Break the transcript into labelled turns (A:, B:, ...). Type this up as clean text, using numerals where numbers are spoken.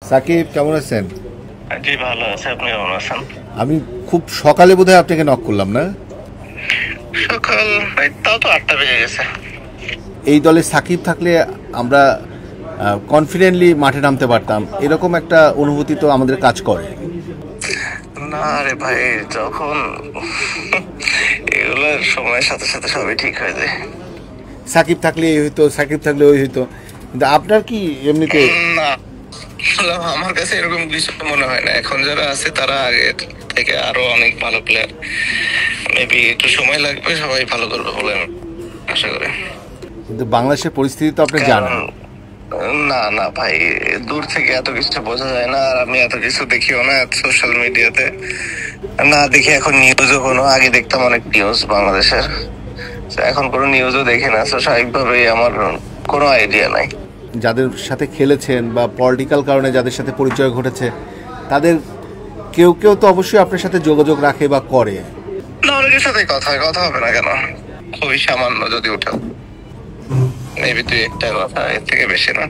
A: সাকিব কেমন আছেন?
B: জি ভালো আছে, আপনি কেমন আছেন?
A: আমি খুব সকালে বোধহয় আপনাকে নক করলাম না?
B: সকাল তাও তো 8টা বেজে গেছে।
A: এই দলে সাকিব থাকলে আমরা কনফিডেন্টলি মাঠে নামতে পারতাম, এরকম একটা অনুভূতি তো আমাদের কাজ করে।
B: না রে ভাই, যখন এগুলোর সময়ের সাথে সাথে সবই ঠিক হয়ে যায়।
A: সাকিব থাকলে এই হইতো, সাকিব থাকলে ওই হইতো, কিন্তু আপনার কি এমনিতে?
B: না, আমার কাছে এরকম কিছু মনে হয় না। এখন যারা আছে তারা আগে থেকে আরো অনেক ভালো প্লেয়ার। মেবি একটু সময় লাগবে, সবাই ভালো করবে বলে আমি আশা করি।
A: কিন্তু বাংলাদেশের পরিস্থিতি তো আপনি
B: কারণ
A: জানেন।
B: না না ভাই, দূর থেকে এত কিছু বোঝা যায় না। আর আমি এত কিছু দেখিও না সোশ্যাল মিডিয়াতে। না দেখি এখন নিউজও, কোনো আগে দেখতাম অনেক নিউজ বাংলাদেশের, তো এখন কোনো নিউজও দেখি না। তো স্বাভাবিকভাবেই আমার কোনো আইডিয়া নাই।
A: যাদের সাথে খেলেছেন বা পলিটিক্যাল কারণে যাদের সাথে পরিচয় ঘটেছে, তাদের কেউ কেউ তো অবশ্যই আপনার সাথে যোগাযোগ রাখে বা করে।
B: না, অনেকের সাথে কথা হবে না কেন? খুবই সামান্য যদি উঠে, মেবি 2-1টা কথা, এর থেকে বেশি না।